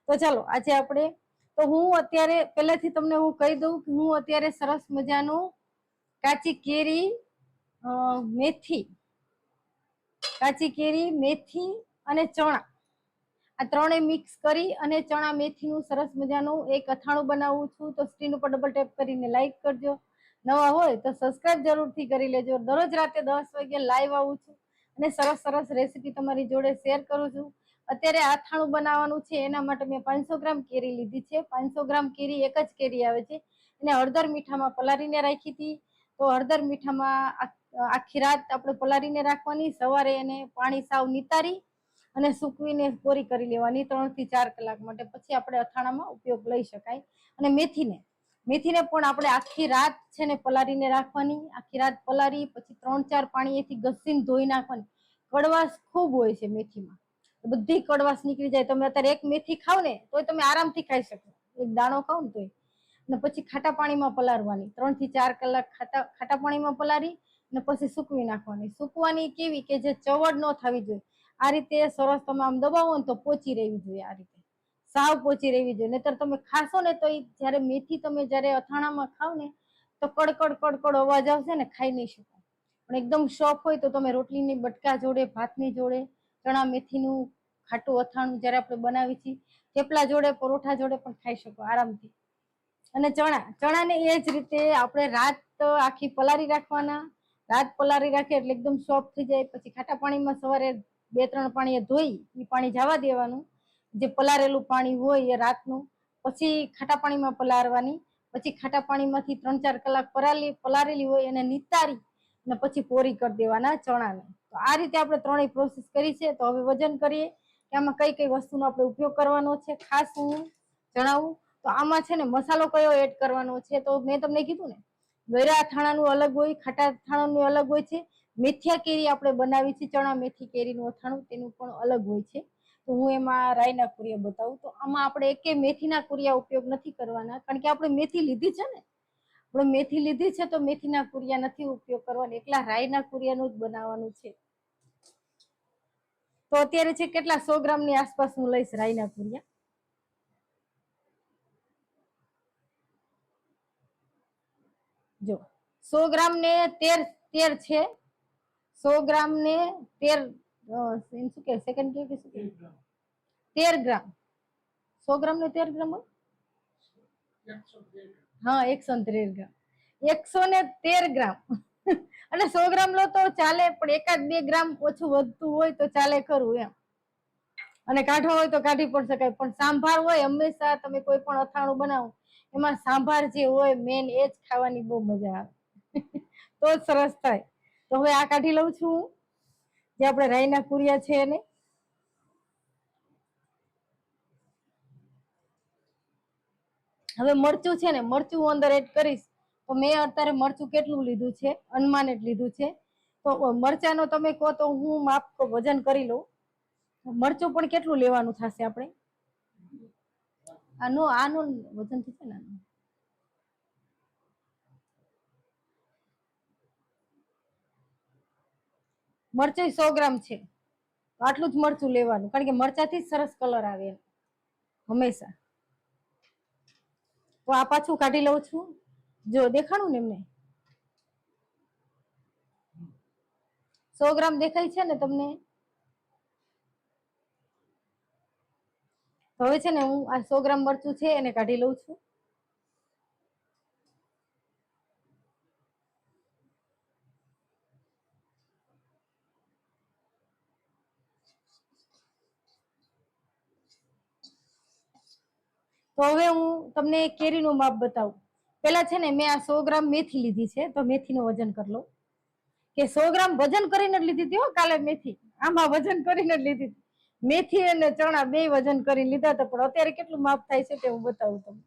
તો ચાલો આજે આપણે તો હું અત્યારે પહેલેથી તમને હું કહી દઉં કે હું અત્યારે સરસ મજાનું કાચી કેરી મેથી અને ચણા આ ત્રણે મિક્સ કરી અને ચણા મેથીનું સરસ મજાનું એક અથાણું બનાવું છું. તો સ્ક્રીન ઉપર ડબલ ટેપ કરીને લાઈક કરજો, નવા હોય તો સબસ્ક્રાઇબ જરૂરથી કરી લેજો. દરરોજ રાતે 10 વાગે લાઈવ આવું છું અને સરસ સરસ રેસીપી તમારી જોડે શેર કરું છું. અત્યારે અથાણું બનાવવાનું છે એના માટે મેં 500 ગ્રામ કેરી લીધી છે. 500 ગ્રામ કેરી એક જ કેરી આવે છે, એને હળદર મીઠામાં પલાળીને રાખી હતી. તો હળદર મીઠામાં આખી રાત આપણે પલાળીને રાખવાની, સવારે એને પાણી સાવ નિતારી અને સૂકવીને કોરી કરી લેવાની 3 થી 4 કલાક માટે. પછી આપણે અથાણામાં ઉપયોગ લઈ શકાય. અને મેથીને પણ આપણે આખી રાત છે ને પલાળીને રાખવાની. આખી રાત પલાળી પછી 3-4 પાણીએથી ઘસીને ધોઈ નાખવાની. કડવાશ ખૂબ હોય છે મેથીમાં, બધી કડવાશ નીકળી જાય. તમે અત્યારે એક મેથી ખાવ ને તોય તમે આરામથી ખાઈ શકો, એક દાણો ખાવ ને તોય. અને પછી ખાટા પાણીમાં પલાળવાની 3 થી 4 કલાક ખાટા પાણીમાં પલાળી અને પછી સૂકવી નાખવાની. સૂકવાની કેવી કે જે ચવડ ન થવી જોઈએ, આ રીતે સરસ તમે આમ દબાવો ને તો પોચી રહેવી જોઈએ. આ રીતે સાવ પોચી રહેવી જોઈએ, નહીતર તમે ખાશો ને તો જયારે મેથી તમે જયારે અથાણામાં ખાવ ને તો કડકડ કડકડ અવાજ આવશે ને, ખાઈ નહીં શકો. પણ એકદમ સોફ્ટ હોય તો તમે રોટલીની બટકા જોડે, ભાતની જોડે, ચણા મેથીનું ખાટું અથાણું જયારે આપણે બનાવી છીએ થેપલા જોડે, પરોઠા જોડે પણ ખાઈ શકો આરામથી. અને ચણાને એ જ રીતે આપણે રાત આખી પલાળી રાખવાના. રાત પલાળી રાખે એટલે એકદમ સોફ્ટ થઈ જાય. પછી ખાટા પાણીમાં સવારે 2-3 પાણીએ ધોઈ એ પાણી જવા દેવાનું, જે પલાળેલું પાણી હોય એ રાતનું. પછી ખાટા પાણીમાં પલાળવાની. પછી ખાટા પાણીમાંથી 3-4 કલાક પલાળેલી હોય એને નિતારી અને પછી પોરી કરી દેવાના ચણાને. તો આ રીતે આપણે ત્રણેય પ્રોસેસ કરી છે. તો હવે વજન કરીએ કે આમાં કઈ કઈ વસ્તુનો આપણે ઉપયોગ કરવાનો છે. ખાસ હું જણાવું તો આમાં છે ને મસાલો કયો એડ કરવાનો છે તો મેં તમને કીધું ને, ગળા અથાણાનું અલગ હોય, ખાટા અથાણાનું અલગ હોય છે. મેથિયા કેરી આપણે બનાવી છે, ચણા મેથી કેરીનું અથાણું, તેનું પણ અલગ હોય છે. તો હું એમાં રાઈના કુરિયા બતાવું. તો આમાં આપણે એકે મેથીના કુરિયા ઉપયોગ નથી કરવાના, કારણ કે આપણે મેથી લીધી છે ને, આપણે મેથી લીધી છે તો મેથીના કુરિયા નથી ઉપયોગ કરવાના, એકલા રાઈના કુરિયાનું જ બનાવવાનું છે. તો અત્યારે છે કેટલા 100 ગ્રામની આસપાસ હું લઈશ રાઈના કુરિયા. જો 100 ગ્રામ ને 13 છે, 100 ગ્રામ ને 13 શું કે સેકન્ડ કે શું 13 ગ્રામ, 100 ગ્રામ ને 13 ગ્રામ હોય, હા 113 ગ્રામ, 113 ગ્રામ. અને 100 ગ્રામ લો તો ચાલે, પણ 1-2 ગ્રામ ઓછું વધતું હોય તો ચાલે ખરું એમ. અને કાઢવો હોય તો કાઢી પણ શકાય. પણ સાંભાર હોય, હંમેશા તમે કોઈ પણ અથાણું બનાવો એમાં સાંભાર જે હોય મેન, એ જ ખાવાની બહુ મજા આવે. તો જ સરસ થાય. તો હવે આ કાઢી લઉં છું જે આપણે રાઈના કુરિયા છે એને. હવે મરચું છે ને, મરચું હું અંદર એડ કરીશ. તો મેં અત્યારે મરચું કેટલું લીધું છે, અનુમાનિત લીધું છે. તો મરચાનો તમે કહો તો હું માપ વજન કરી લઉં. મરચું પણ કેટલું લેવાનું થશે આપણે? આનું વજન થશે ને, મરચું 100 ગ્રામ છે તો આટલું જ મરચું લેવાનું, કારણ કે મરચાથી જ સરસ કલર આવે હંમેશા. તો આ પાછું કાઢી લઉં છું. જો દેખાણું ને એમને 100 ગ્રામ દેખાય છે ને તમને? તો હવે છે ને હું આ 100 ગ્રામ મરચું છે એને કાઢી લઉં છું. તો હવે હું તમને કેરીનું માપ બતાવું. પેલા છે ને મેં આ 100 ગ્રામ મેથી લીધી છે, તો મેથીનું વજન કરી લઉં. કે 100 ગ્રામ વજન કરીને જ લીધી હતી હો કાલે મેથી, આમાં વજન કરીને જ લીધી હતી. મેથી અને ચણા બે વજન કરી લીધા હતા, પણ અત્યારે કેટલું માપ થાય છે તે હું બતાવું તમને.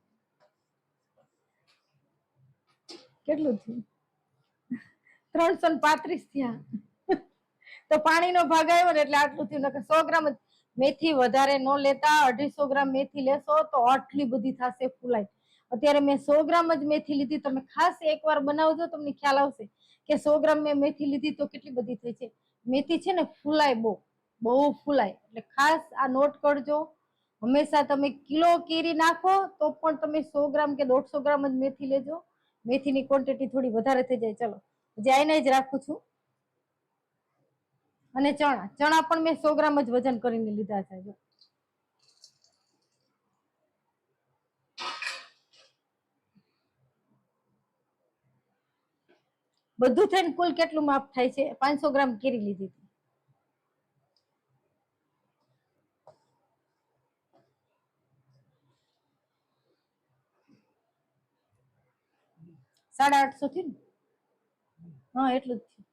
કેટલું થયું? 335 થયા. તો પાણીનો ભાગ આવ્યો ને એટલે આટલું થયું. 100 ગ્રામ મેથી વધારે ન લેતા, 250 ગ્રામ મેથી લેશો તો આટલી બધી થશે ફૂલાઈ. અત્યારે મેં 100 ગ્રામ જ મેથી લીધી. તમે ખાસ એકવાર બનાવજો, તમને ખ્યાલ આવશે કે 100 ગ્રામ મેં મેથી લીધી તો કેટલી બધી થઈ છે. મેથી છે ને ફૂલાય બહુ ફૂલાય, એટલે ખાસ આ નોટ કરજો. હંમેશા તમે કિલો કેરી નાખો તો પણ તમે 100 ગ્રામ કે 150 ગ્રામ જ મેથી લેજો. મેથીની ક્વોન્ટિટી થોડી વધારે થઈ જાય. ચલો હજી આઈને જ રાખું છું. અને ચણા પણ મેં 100 ગ્રામ જ વજન કરીને લીધા છે. બધું થઈને કુલ કેટલું માપ થાય છે? 500 ગ્રામ કેરી લીધી હતી. 850 થયું ને? હા એટલું જ થયું.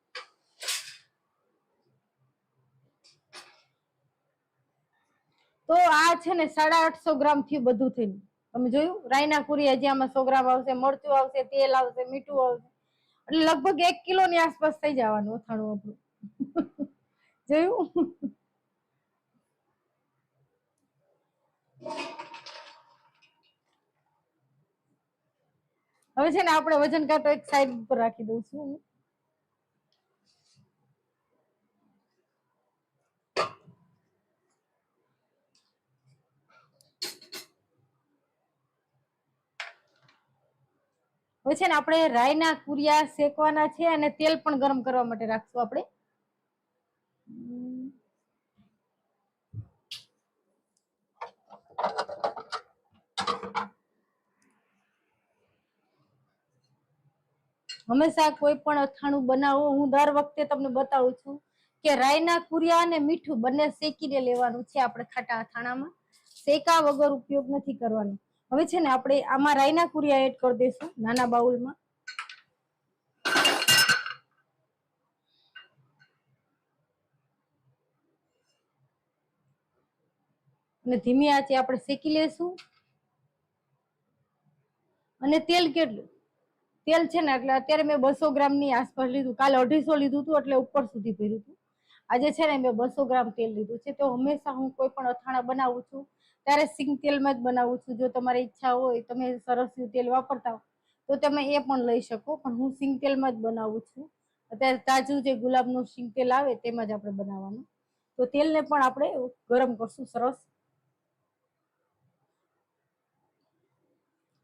તો આ છે ને 850 ગ્રામ થયું બધું થઈને. તમે જોયું? રાયના કુરી હજી આમાં 100 ગ્રામ આવશે, મરચું આવશે, તેલ આવશે, મીઠું આવશે, એટલે લગભગ 1 કિલો ની આસપાસ થઈ જવાનું અથાણું આપણું. જોયું? હવે છે ને આપણે વજન કાંટો એક સાઈડ ઉપર રાખી દઉં છું. હવે છે ને આપણે રાયના કુરિયા શેકવાના છે અને તેલ પણ ગરમ કરવા માટે રાખશું આપણે. હંમેશા કોઈ પણ અથાણું બનાવો, હું દર વખતે તમને બતાવું છું કે રાયના કુરિયા અને મીઠું બંને શેકીને લેવાનું છે આપણે ખાટા અથાણામાં. શેકા વગર ઉપયોગ નથી કરવાનો. હવે છે ને આપણે આમાં રાયના કુરિયા એડ કરી દઈશું નાના બાઉલમાં. અને ધીમી આંચે આપણે શેકી લેશું. અને તેલ કેટલું? તેલ છે ને એટલે અત્યારે મેં 200 ગ્રામ ની આસપાસ લીધું. કાલે 250 લીધું હતું એટલે ઉપર સુધી ભર્યું હતું. આજે છે ને મેં 200 ગ્રામ તેલ લીધું છે. તો હંમેશા હું કોઈ પણ અથાણા બનાવું છું ત્યારે સિંગ તેલમાં જ બનાવું છું. જો તમારી ઈચ્છા હોય તમે સરસ્યું તેલ વાપરતા હો તો તમે એ પણ લઈ શકો, પણ હું સિંગ તેલમાં જ બનાવું છું. અત્યારે તાજું જે ગુલાબનું સિંગ તેલ આવે તેમાં જ આપણે બનાવવાનું. તો તેલને પણ આપણે ગરમ કરશું સરસ.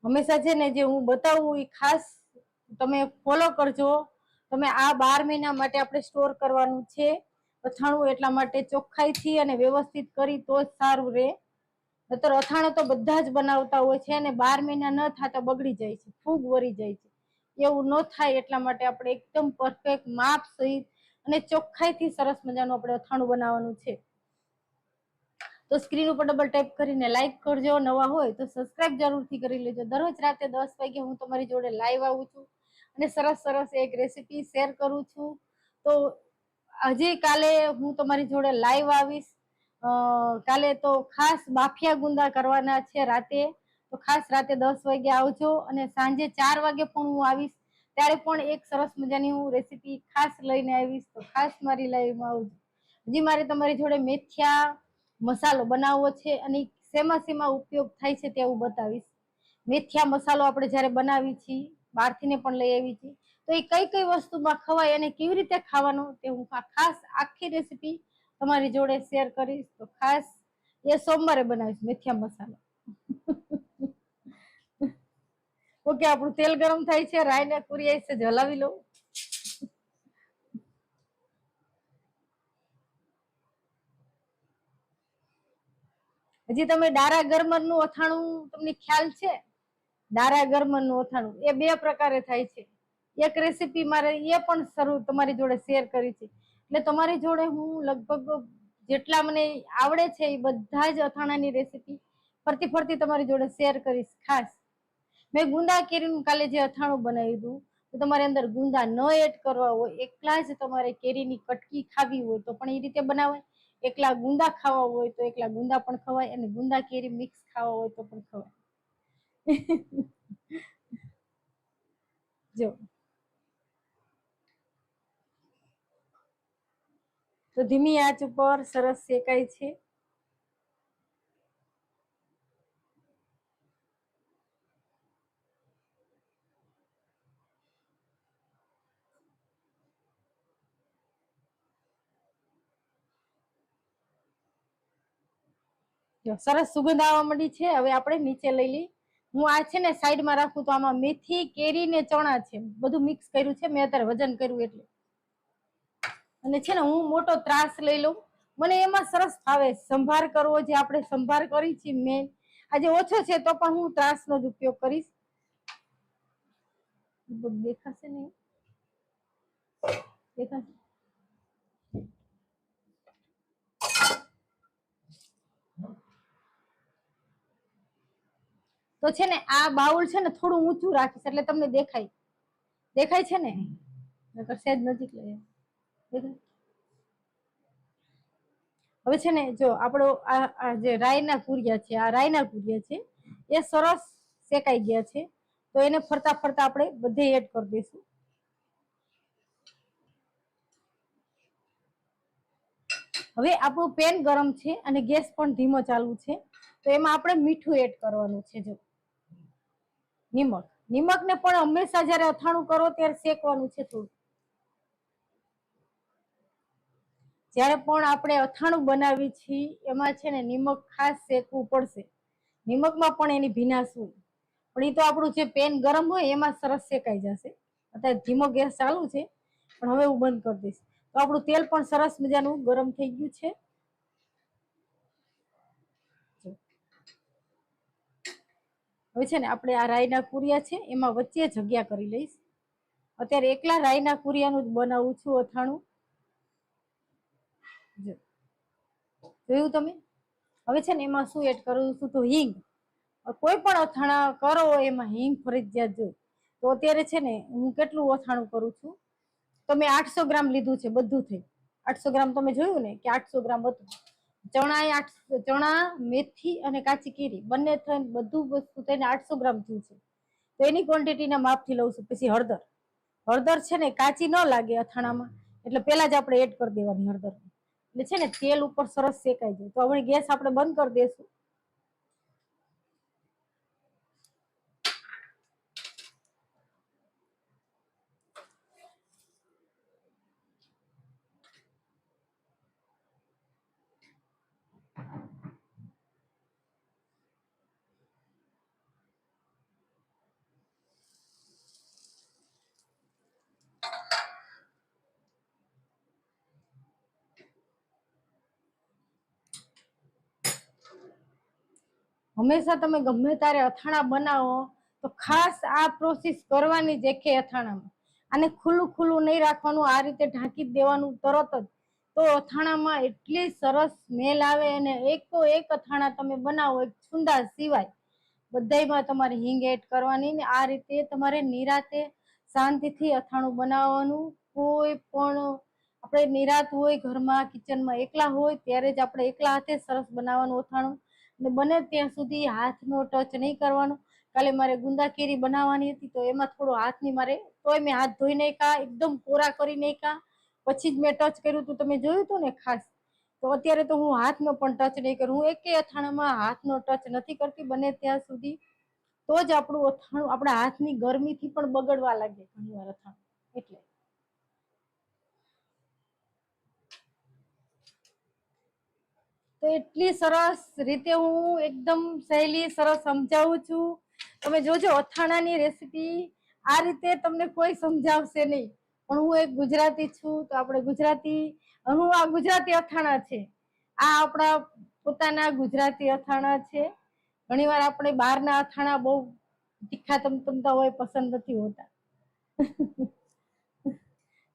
હંમેશા છે ને જે હું બતાવું એ ખાસ તમે ફોલો કરજો. તમે આ 12 મહિના માટે આપણે સ્ટોર કરવાનું છે અથાણું, એટલા માટે ચોખ્ખાઈથી અને વ્યવસ્થિત કરી તો જ સારું રહે. નતર અથાણું તો બધા જ બનાવતા હોય છે અને 12 મહિના ન થતા બગડી જાય છે, ફૂગ વળી જાય છે. એવું ન થાય એટલા માટે આપણે એકદમ પરફેક્ટ માપ સહિત અને ચોખ્ખાઈથી સરસ મજાનું આપણે અથાણું બનાવવાનું છે. તો સ્ક્રીન ઉપર ડબલ ટેપ કરીને લાઈક કરજો. નવા હોય તો સબસ્ક્રાઇબ જરૂરથી કરી લેજો. દરરોજ રાતે 10 વાગે હું તમારી જોડે લાઈવ આવું છું અને સરસ સરસ એક રેસીપી શેર કરું છું. તો હજી કાલે હું તમારી જોડે લાઈવ આવીશ. કાલે તો ખાસ બાફિયા ગુંદા કરવાના છે રાતે. તો ખાસ રાતે 10 વાગે આવજો અને સાંજે 4 વાગે પણ હું આવીશ. ત્યારે પણ એક સરસ મજાની હું રેસીપી ખાસ લઈને આવીશ. તો ખાસ મારી લાઈવમાં આવજો. હજી મારે તમારી જોડે મેથિયા મસાલો બનાવવો છે અને શેમાં શેમાં ઉપયોગ થાય છે તે હું બતાવીશ. મેથિયા મસાલો આપણે જયારે બનાવી છીએ, બહારથી પણ લઈ આવી છીએ, તો એ કઈ કઈ વસ્તુમાં ખવાય અને કેવી રીતે ખાવાનું તે હું ખાસ આખી રેસીપી તમારી જોડે શેર કરીશ. તો ખાસ એ સોમવારે બનાવીશ મેથિયા મસાલો. ઓકે, આપણું તેલ ગરમ થાય છે. રાઈ ને કુરિયા છે હલાવી લઉં. હજી તમે ડારા ગરમર નું અથાણું તમને ખ્યાલ છે? ડારા ગરમર નું અથાણું એ 2 પ્રકારે થાય છે. એક રેસીપી મારે એ પણ શરૂ તમારી જોડે શેર કરી છે. એટલે તમારી જોડે હું લગભગ જેટલા મને આવડે છે એ બધા જ અથાણાની રેસીપી ફરતી ફરતી તમારી જોડે શેર કરીશ. ખાસ મેં ગુંદા કેરીનું કાલે જે અથાણું બનાવ્યું હતું, તો તમારે અંદર ગુંદા ન એડ કરવા હોય, એકલા જ તમારે કેરીની કટકી ખાવી હોય તો પણ એ રીતે બનાવાય. એકલા ગુંદા ખાવા હોય તો એકલા ગુંદા પણ ખવાય અને ગુંદા કેરી મિક્સ ખાવા હોય તો પણ ખવાય. જો તો ધીમી આંચ ઉપર સરસ શેકાય છે. જો સરસ સુગંધ આવવા માંડી છે. હવે આપણે નીચે લઈ લઈ. હું આ છે ને સાઈડમાં રાખું તો આમાં મેથી, કેરી ને ચણા છે, બધું મિક્સ કર્યું છે. મેં અત્યારે વજન કર્યું એટલે. અને છે ને હું મોટો ત્રાસ લઈ લઉં. મને એમાં સરસ ફાવે સંભાર કરવો, જે આપણે સંભાર કરી છે મેન. આજે ઓછો છે તો પણ હું ત્રાસનો જ ઉપયોગ કરીશ. દેખાશે નહીં? દેખાશે? તો છે ને આ બાઉલ છે ને થોડું ઊંચું રાખીશ એટલે તમને દેખાય. દેખાય છે ને? નકર સહેજ નજીક લઈ દેખાય. હવે છે ને જો આપણો આ જે રાઈના કુરિયા છે, આ રાઈના કુરિયા છે એ સરસ શેકાઈ ગયા છે. તો એને ફરતા ફરતા આપણે બધે એડ કરી દઈશું. હવે આપણું પેન ગરમ છે અને ગેસ પણ ધીમો ચાલુ છે. તો એમાં આપણે મીઠું એડ કરવાનું છે. જો નિમક ને પણ હંમેશા જયારે અથાણું કરો ત્યારે શેકવાનું છે થોડું. જયારે પણ આપણે અથાણું બનાવી છીએ એમાં છે ને નિમક ખાસ શેકવું પડશે. નિમકમાં પણ એની ભીનાશ હોય, પણ એ તો આપણું જે પેન ગરમ હોય એમાં સરસ શેકાઈ જશે. અત્યારે ધીમો ગેસ ચાલુ છે પણ હવે હું બંધ કરી દઈશ. તો આપણું તેલ પણ સરસ મજાનું ગરમ થઈ ગયું છે. હવે છે ને આપણે આ રાઈના કુરિયા છે એમાં વચ્ચે જગ્યા કરી લઈશ. અત્યારે એકલા રાઈના કુરિયાનું જ બનાવું છું અથાણું. જોયું તમે? હવે છે ને એમાં શું એડ કરું છું તો હિંગ. કોઈ પણ અથાણા કરો એમાં હિંગ ફરજિયાત જોઈએ. તો અત્યારે છે ને હું કેટલું અથાણું કરું છું તો મેં 800 ગ્રામ લીધું છે બધું થઈ. 800 ગ્રામ તમે જોયું ને કે 800 ગ્રામ હતું. ચણા, મેથી અને કાચી કેરી બંને થઈને બધું વસ્તુ થઈને 800 ગ્રામ થયું છે. તો એની ક્વોન્ટિટીના માપથી લઉં છું. પછી હળદર છે ને કાચી ન લાગે અથાણામાં એટલે પેલા જ આપણે એડ કરી દેવાની હળદર. એટલે છે ને તેલ ઉપર સરસ શેકાઈ જાય. તો હવે ગેસ આપણે બંધ કરી દઈશું. હંમેશા તમે ગમે ત્યારે અથાણા બનાવો તો ખાસ આ પ્રોસેસ કરવાની જ એકે અથાણામાં. આને ખુલ્લું ખુલ્લું નહીં રાખવાનું, આ રીતે ઢાંકી દેવાનું તરત જ. તો અથાણામાં એટલી સરસ સ્મેલ આવે. અને એકો એક અથાણા તમે બનાવો એક છુંદા સિવાય બધાયમાં તમારે હિંગ એડ કરવાની. ને આ રીતે તમારે નિરાતે શાંતિથી અથાણું બનાવવાનું. કોઈ પણ આપણે નિરાત હોય ઘરમાં, કિચનમાં એકલા હોય ત્યારે જ આપણે એકલા હાથે સરસ બનાવવાનું અથાણું. અને બને ત્યાં સુધી હાથનો ટચ નહીં કરવાનો. કાલે મારે ગુંદા કેરી બનાવવાની હતી તો એમાં થોડો હાથની મારે, તોય મેં હાથ ધોઈ નાખ્યા, એકદમ કોરા કરી નાખ્યા, પછી જ મેં ટચ કર્યું હતું. તમે જોયું હતું ને ખાસ. તો અત્યારે તો હું હાથનો પણ ટચ નહીં કરું. હું એકે અથાણામાં હાથનો ટચ નથી કરતી બને ત્યાં સુધી. તો જ આપણું અથાણું આપણા હાથની ગરમીથી પણ બગડવા લાગે ઘણી વાર અથાણું. એટલે તો એટલી સરસ રીતે હું એકદમ સહેલી સરસ સમજાવું છું. તમે જોજો અથાણાની રેસીપી આ રીતે તમને કોઈ સમજાવશે નહીં. પણ હું એક ગુજરાતી છું તો આપણે ગુજરાતી, હું આ ગુજરાતી અથાણા છે. આ આપણા પોતાના ગુજરાતી અથાણા છે. ઘણીવાર આપણે બહારના અથાણા બહુ તીખા તમતમતા હોય, પસંદ નથી હોતા.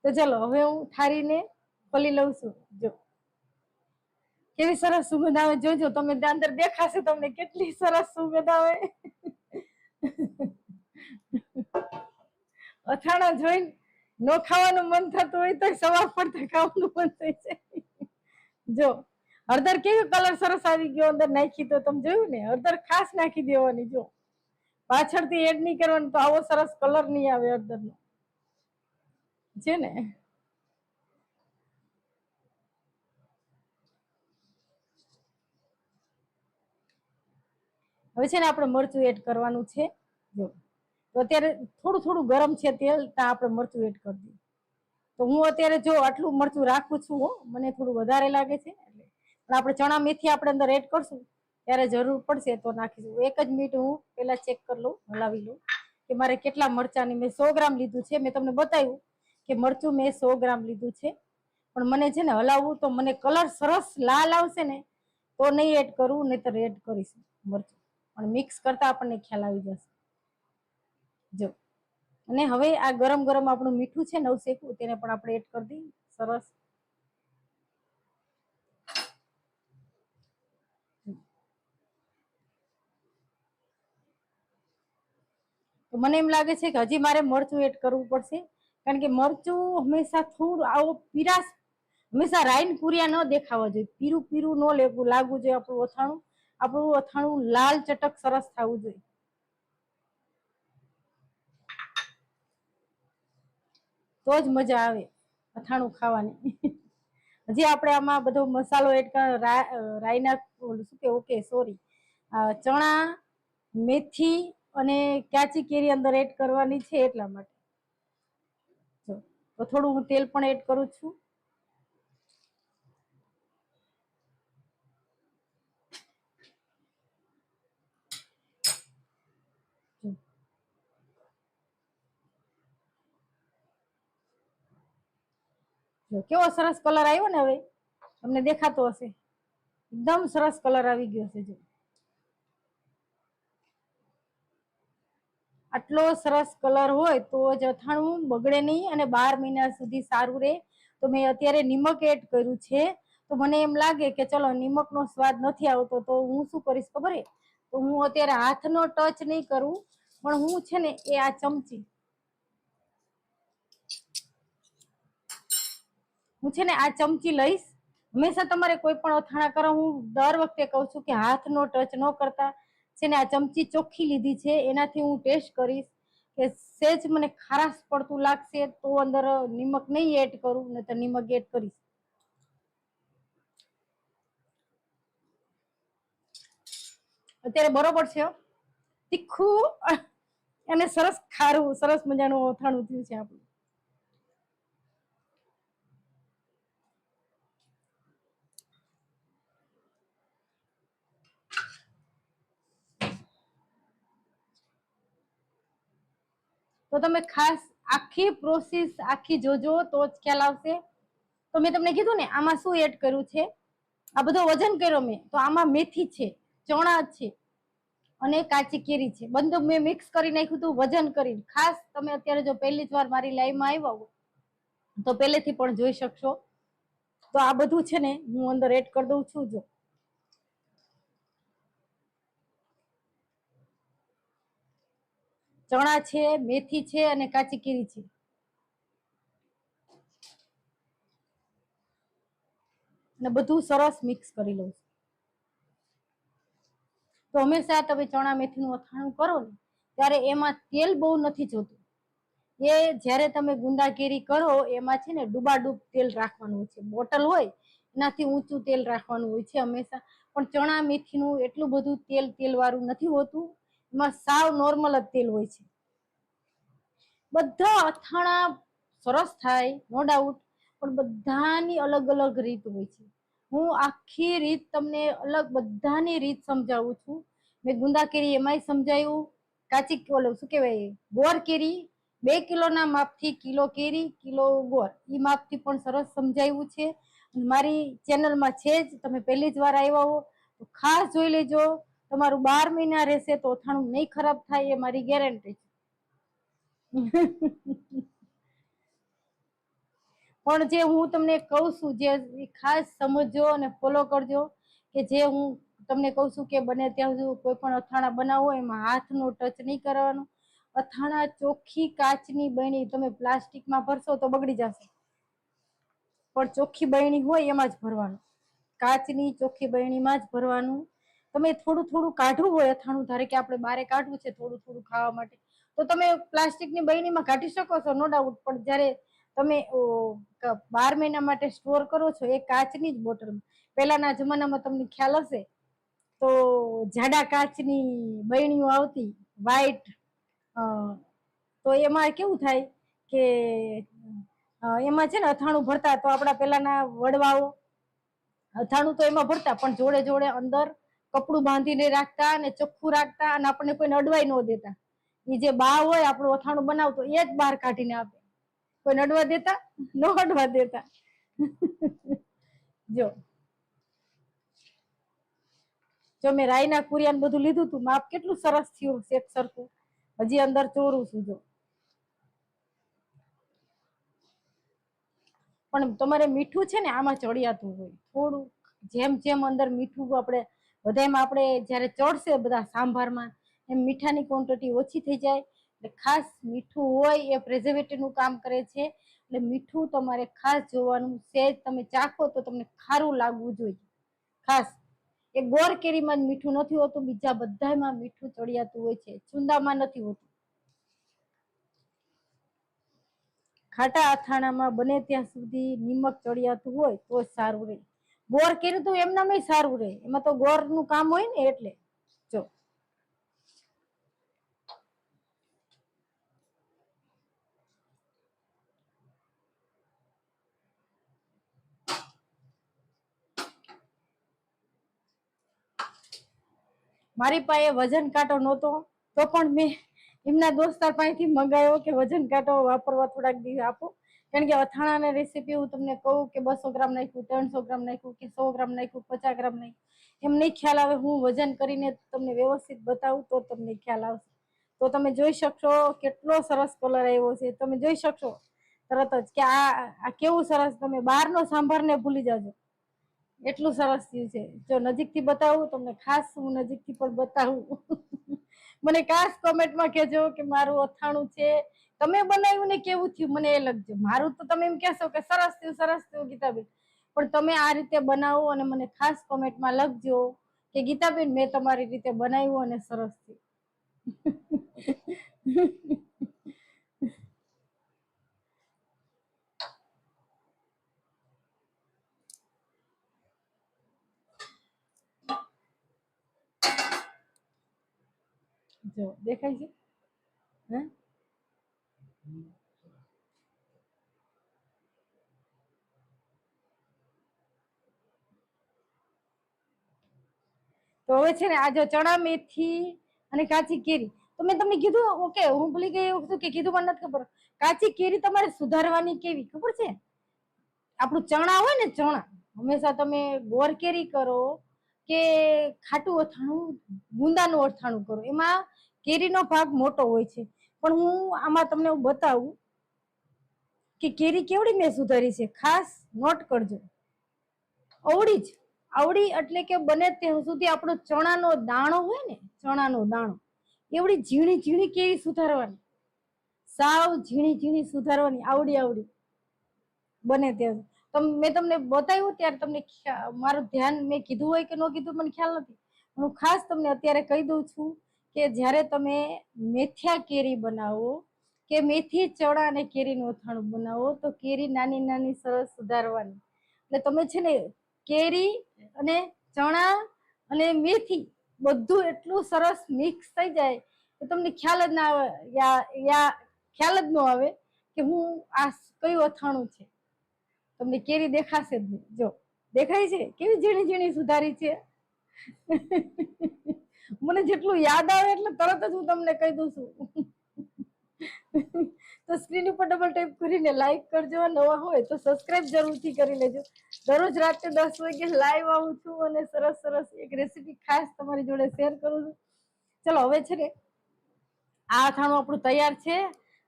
તો ચલો હવે હું ઠારીને ખોલી લઉં છું. જો કેવી સરસ સુગંધ આવે, જોજો તમે ત્યાં અંદર દેખાશે તમને કેટલી સરસ સુગંધ આવે. અથાણા જોઈને નો ખાવાનું મન થતું હોય તો સવાર પડતા ખાવાનું મન થઈ જાય. જો હળદર કેવી કલર સરસ આવી ગયો અંદર નાખી તો તમે જોયું ને. હળદર ખાસ નાખી દેવાની. જો પાછળથી એડ નહીં કરવાનું તો આવો સરસ કલર નહીં આવે હળદરનો છે ને. હવે છે ને આપણે મરચું એડ કરવાનું છે. જો તો અત્યારે થોડું થોડું ગરમ છે તેલ, ત્યાં આપણે મરચું એડ કરી દઈએ. તો હું અત્યારે જો આટલું મરચું રાખું છું, મને થોડું વધારે લાગે છે એટલે. પણ આપણે ચણા મેથી આપણે અંદર એડ કરશું ત્યારે જરૂર પડશે તો નાખીશું. એક જ મિનિટ હું પેલા ચેક કરી લઉં, હલાવી લઉં કે મારે કેટલા મરચાની. મેં 100 ગ્રામ લીધું છે. મેં તમને બતાવ્યું કે મરચું મેં 100 ગ્રામ લીધું છે, પણ મને છે ને હલાવવું તો મને કલર સરસ લાલ આવશે ને તો નહીં એડ કરું, નહીં તો એડ કરીશું મરચું, પણ મિક્સ કરતા આપણને ખ્યાલ આવી જશે. જો, અને હવે આ ગરમ ગરમ આપણું મીઠું છે નવશેકું, તેને પણ આપણે એડ કરી દઈએ. સરસ. તો મને એમ લાગે છે કે હજી મારે મરચું એડ કરવું પડશે, કારણ કે મરચું હંમેશા થોડું આવો પીરાશ, હંમેશા રાઈન પૂરિયા ન દેખાવા જોઈએ, પીરું પીરું ન લાગવું જોઈએ. આપણું અથાણું લાલ ચટક સરસ થવું જોઈએ. તો જ મજા આવે અથાણું ખાવાની. હજી આપણે આમાં બધો મસાલો એડ રાઈના શું કે ઓકે સોરી ચણા, મેથી અને કાચી કેરી અંદર એડ કરવાની છે, એટલા માટે. તો થોડું હું તેલ પણ એડ કરું છું. જો કેવો સરસ કલર આવ્યો ને, હવે તમને દેખાતો હશે, એકદમ સરસ કલર આવી ગયો છે. જો આટલો સરસ કલર હોય તો જ અથાણું બગડે નહીં અને 12 મહિના સુધી સારું રહે. તો મેં અત્યારે નિમક એડ કર્યું છે, તો મને એમ લાગે કે ચલો નિમકનો સ્વાદ નથી આવતો તો હું શું કરીશ ખબર હે, તો હું અત્યારે હાથનો ટચ નહીં કરું, પણ હું છે ને એ આ ચમચી, હું છે ને આ ચમચી લઈશ. હંમેશા તમારે કોઈ પણ અથાણા કરો, હું દર વખતે કહું છું કે હાથનો ટચ ન કરતા છે ને આ ચમચી ચોખ્ખી લીધી છે, એનાથી હું ટેસ્ટ કરીશ કે સેજ મને ખારાશ પડતું લાગશે તો અંદર નિમક નહીં એડ કરું, ને તો નિમક એડ કરીશ. અત્યારે બરોબર છે, તીખું અને સરસ ખારું સરસ મજાનું અથાણું થયું છે આપણું. તો તમે ખાસ આખી પ્રોસેસ આખી જોજો તો જ ખ્યાલ આવશે. તો મેં તમને કીધું ને આમાં શું એડ કર્યું છે, આ બધો વજન કર્યો મેં, તો આમાં મેથી છે, ચણા છે અને કાચી કેરી છે, બધું મેં મિક્સ કરી નાખ્યું હતું વજન કરીને. ખાસ તમે અત્યારે જો પહેલી જ વાર મારી લાઈવમાં આવ્યા હો તો પહેલેથી પણ જોઈ શકશો. તો આ બધું છે ને હું અંદર એડ કરી દઉં છું. જો ચણા છે, મેથી છે અને કાચી કેરી છે. અને બધું સરસ મિક્સ કરી લઉં છું. તો હંમેશા તમે ચણા મેથીનું અથાણું કરો ને ત્યારે એમાં તેલ બહુ નથી જોતું. એ જ્યારે તમે ગુંદા કેરી કરો એમાં છે ને ડૂબાડૂબ તેલ રાખવાનું હોય છે, બોટલ હોય એનાથી ઊંચું તેલ રાખવાનું હોય છે હંમેશા. પણ ચણા મેથીનું એટલું બધું તેલ વાળું નથી હોતું, એમાં સાવ નોર્મલ જ તેલ હોય છે. બધા અથાણા સરસ થાય નો ડાઉટ, પણ બધાની અલગ અલગ રીત હોય છે. હું આખી રીત તમને અલગ બધાની રીત સમજાવું છું. મેં ગુંદા કેરી એમાંય સમજાયું, કાચી શું કહેવાય ગોર કેરી 2 કિલોના માપથી કિલો કેરી કિલો ગોળ એ માપથી પણ સરસ સમજાવ્યું છે. મારી ચેનલમાં છે જ, તમે પહેલી જ વાર આવ્યા હો તો ખાસ જોઈ લેજો. તમારું 12 મહિના રહેશે તો અથાણું નહીં ખરાબ થાય, એ મારી ગેરંટી છે. પણ જે હું તમને કહું છું જે ખાસ સમજજો અને ફોલો કરજો, કે જે હું તમને કહું છું કે બને ત્યાં સુધી કોઈ પણ અથાણા બનાવો એમાં હાથનો ટચ નહીં કરવાનો. અથાણા ચોખ્ખી કાચની બની, તમે પ્લાસ્ટિકમાં ભરશો તો બગડી જશે, પણ ચોખ્ખી બરણી હોય એમાં જ ભરવાનું, કાચની ચોખ્ખી બરણીમાં જ ભરવાનું. તમે થોડું થોડું કાઢવું હોય અથાણું, ધારે કે આપણે બારે કાઢવું છે થોડું થોડું ખાવા માટે, તો તમે પ્લાસ્ટિકની બરણીમાં કાઢી શકો છો નો ડાઉટ. પણ જ્યારે તમે 12 મહિના માટે સ્ટોર કરો છો એ કાચની જ બોટલમાં, પહેલાના જમાનામાં તમને ખ્યાલ હશે તો જાડા કાચની બરણીઓ આવતી વ્હાઈટ, તો એમાં કેવું થાય કે એમાં છે ને અથાણું ભરતા તો આપણા પેલાના વડવાઓ અથાણું તો એમાં ભરતા, પણ જોડે જોડે અંદર કપડું બાંધીને રાખતા અને ચોખ્ખું રાખતા અને આપણને કોઈને અડવાઈ ન દેતા. એ જે બા હોય આપણું અથાણું બનાવતો એ જ બહાર કાઢીને આપે. કોઈ અડવા દેતા? ન અડવા દેતા. જો જો મેં રાઈના કુરિયાન બધું લીધું હતું, માપ કેટલું સરસ થયું એક સરખું. હજી અંદર ચોરું છું જો. પણ તમારે મીઠું છે ને આમાં ચડિયાતું હોય થોડું. જેમ જેમ અંદર મીઠું આપણે બધામાં આપણે જયારે ચડશે બધા સાંભારમાં એમ મીઠાની ક્વોન્ટિટી ઓછી થઈ જાય. એટલે ખાસ મીઠું હોય એ પ્રિઝર્વેટિવ નું કામ કરે છે. એટલે મીઠું તમારે ખાસ જોવાનું. સેજ તમે ચાખો તો તમને ખારું લાગવું જોઈએ ખાસ. એ ગોર કેરીમાં જ મીઠું નથી હોતું, બીજા બધામાં મીઠું ચડિયાતું હોય છે, ચુંદામાં નથી હોતું. ખાટા અથાણામાં બને ત્યાં સુધી નિમક ચડિયાતું હોય તો જ સારું રહે. ગોર કેરી તો એમનામાં સારું રહે, એમાં તો ગોર નું કામ હોય ને એટલે. જો મારી પાસે વજન કાંટો નહોતો તો પણ મેં એમના દોસ્તાર પાસેથી મંગાવ્યો કે વજન કાંટો વાપરવા થોડાક દિવસ આપો. કારણ કે અથાણાની રેસીપી હું તમને કહું કે 200 ગ્રામ નાખ્યું, 300 ગ્રામ નાખ્યું કે 100 ગ્રામ નાખ્યું, 50 ગ્રામ નાખ્યું, એમ નહીં ખ્યાલ આવે. હું વજન કરીને તમને વ્યવસ્થિત બતાવું તો તમને ખ્યાલ આવશે. તો તમે જોઈ શકશો કેટલો સરસ કલર આવ્યો છે. તમે જોઈ શકશો તરત જ કે આ કેવું સરસ. તમે બહારનો સાંભારને ભૂલી જાજો, એટલું સરસ થયું છે. જો નજીકથી બતાવું તમને, ખાસ હું નજીકથી પણ બતાવું. મને ખાસ કોમેન્ટમાં કહેજો કે મારું અથાણું છે તમે બનાવ્યું ને કેવું થયું મને એ લખજો. મારું તો તમે એમ કહેશો કે સરસ થયું ગીતાબેન, પણ તમે આ રીતે બનાવો અને મને ખાસ કોમેન્ટમાં લખજો કે ગીતાબેન મેં તમારી રીતે બનાવ્યું અને સરસ થયું. જો દેખાય છે હે? તો હવે છે ને આ જો ચણા મેથી અને કાચી કેરી તો મેં તમને કીધું. ઓકે, હું ભૂલી ગઈ એવું કે કીધું મને નથી ખબર. કાચી કેરી તમારે સુધારવાની કેવી ખબર છે? આપણું ચણા હોય ને, ચણા હંમેશા તમે ગોર કેરી કરો કે ખાટું અથાણું, ગુંદાનું અથાણું કરો, એમાં કેરીનો ભાગ મોટો હોય છે. પણ હું આમાં તમને બતાવું કે કેરી કેવડી મેં સુધારી છે. ખાસ નોટ કરજો. અવળી જ આવડી એટલે કે બને ત્યાં સુધી આપણો ચણાનો દાણો હોય ને, ચણાનો દાણો એવડી ઝીણી ઝીણી કેરી સુધારવાની. સાવ ઝીણી ઝીણી સુધારવાની, આવડી આવડી બને ત્યાં. મેં તમને બતાવ્યું ત્યારે તમને મારું ધ્યાન મેં કીધું હોય કે ન કીધું મને ખ્યાલ નથી. હું ખાસ તમને અત્યારે કહી દઉં છું કે જ્યારે તમે મેથિયા કેરી બનાવો કે મેથી ચણા અને કેરીનું અથાણું બનાવો તો કેરી નાની નાની સરસ સુધારવાની. એટલે તમે છે ને કેરી અને ચણા અને મેથી બધું એટલું સરસ મિક્સ થઈ જાય કે તમને ખ્યાલ જ ના આવે, ખ્યાલ જ ન આવે કે હું આ કયું અથાણું છે. તમને કેરી દેખાશે જ નહીં. જો દેખાય છે કેવી ઝીણી ઝીણી સુધારી છે. મને જેટલું યાદ આવે એટલે તરત જ હું તમને કહી દઉં છું. તો સ્ક્રીન ઉપર ડબલ ટેપ કરીને લાઈક કરજો. નવા હોય તો સબસ્ક્રાઇબ જરૂરથી કરી લેજો. દરરોજ રાત્રે 10 વાગે લાઈવ આવું છું અને સરસ સરસ એક રેસીપી ખાસ તમારી જોડે શેર કરું છું. ચલો હવે છે ને આ અથાણું આપણું તૈયાર છે.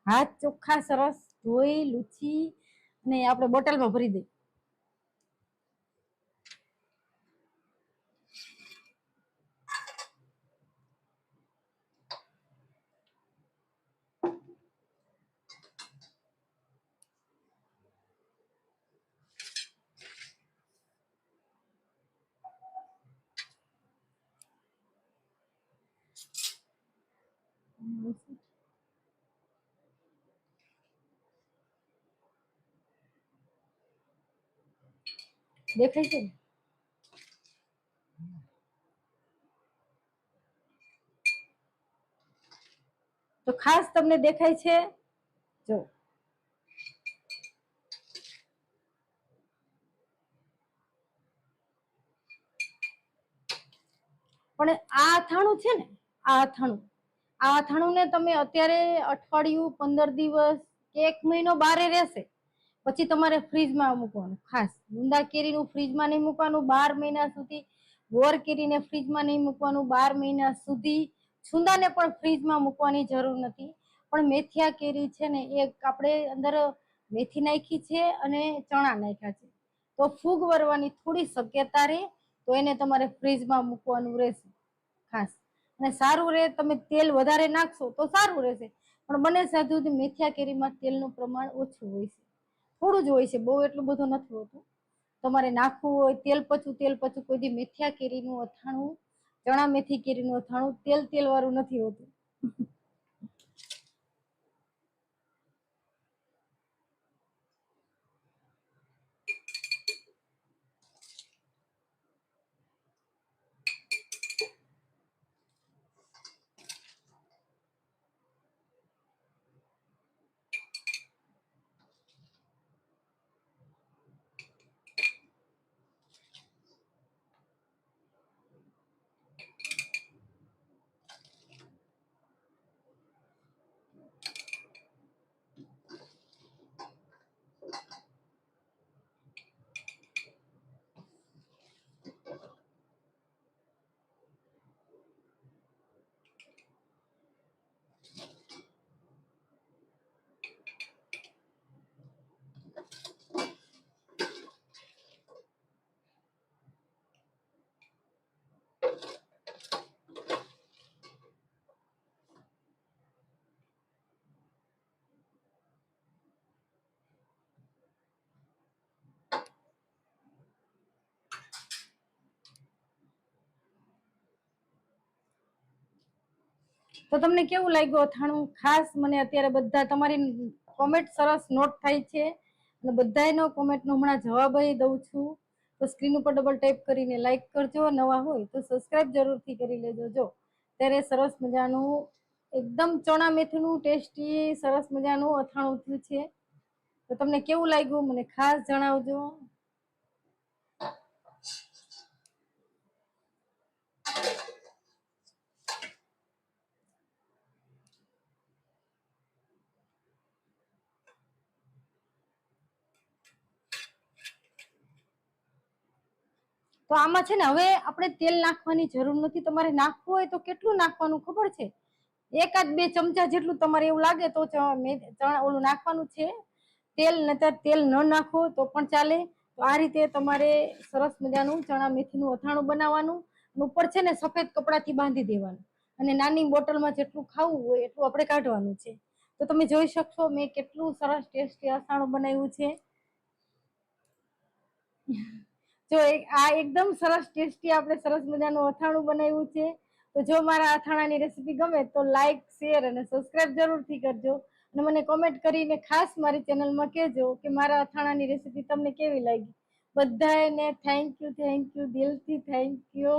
હાથ ચોખ્ખા સરસ ધોઈ લૂછી અને આપણે બોટલમાં ભરી દઈએ. દેખાય છે? તો ખાસ તમને દેખાય છે? જો પણ આ અથાણું છે ને, આ અથાણું ને તમે અત્યારે અઠવાડિયું 15 દિવસ કે 1 મહિનો બારે રહેશે, પછી તમારે ફ્રીજમાં મૂકવાનું. ખાસ ગુંદા કેરીનું ફ્રીજમાં નહીં મૂકવાનું 12 મહિના સુધી, ગોર કેરીને ફ્રીજમાં નહીં મૂકવાનું 12 મહિના સુધી, છુંદાને પણ ફ્રીજમાં મૂકવાની જરૂર નથી. પણ મેથિયા કેરી છે ને, એ આપણે અંદર મેથી નાખી છે અને ચણા નાખ્યા છે, તો ફૂગ વરવાની થોડી શક્યતા રહે, તો એને તમારે ફ્રીજમાં મૂકવાનું રહેશે ખાસ. અને સારું રહે, તમે તેલ વધારે નાખશો તો સારું રહેશે, પણ બને ત્યાં સુધી મેથિયા કેરીમાં તેલનું પ્રમાણ ઓછું હોય છે, થોડું જ હોય છે, બહુ એટલું બધું નથી હોતું. તમારે નાખવું હોય તેલ પચું કોઈ દી મેથિયા કેરીનું અથાણું, ચણા મેથી કેરીનું અથાણું તેલ વાળું નથી હોતું. તો તમને કેવું લાગ્યું અથાણું? ખાસ મને અત્યારે બધા તમારી કોમેન્ટ સરસ નોટ થાય છે, અને બધાનો કોમેન્ટનો હમણાં જવાબ દઉં છું. તો સ્ક્રીન ઉપર ડબલ ટેપ કરીને લાઈક કરજો, નવા હોય તો સબસ્ક્રાઇબ જરૂરથી કરી લેજો. જો ત્યારે સરસ મજાનું એકદમ ચણા મેથીનું ટેસ્ટી સરસ મજાનું અથાણું થયું છે. તો તમને કેવું લાગ્યું મને ખાસ જણાવજો. તો આમાં છે ને હવે આપણે તેલ નાખવાની જરૂર નથી. તમારે નાખવું હોય તો કેટલું નાખવાનું ખબર છે? 1-2 ચમચા જેટલું તમારે એવું લાગે તો ઓલું નાખવાનું છે તેલ, નતર તેલ ન નાખો તો પણ ચાલે. તો આ રીતે તમારે સરસ મજાનું ચણા મેથીનું અથાણું બનાવવાનું, ઉપર છે ને સફેદ કપડાથી બાંધી દેવાનું, અને નાની બોટલમાં જેટલું ખાવું હોય એટલું આપણે કાઢવાનું છે. તો તમે જોઈ શકશો મેં કેટલું સરસ ટેસ્ટી અથાણું બનાવ્યું છે. જો આ એકદમ સરસ ટેસ્ટી આપણે સરસ મજાનું અથાણું બનાવ્યું છે. તો જો મારા અથાણાની રેસીપી ગમે તો લાઈક, શેર અને સબસ્ક્રાઇબ જરૂરથી કરજો, અને મને કોમેન્ટ કરીને ખાસ મારી ચેનલમાં કહેજો કે મારા અથાણાની રેસીપી તમને કેવી લાગી. બધાને થેન્ક યુ દિલથી થેન્ક યુ.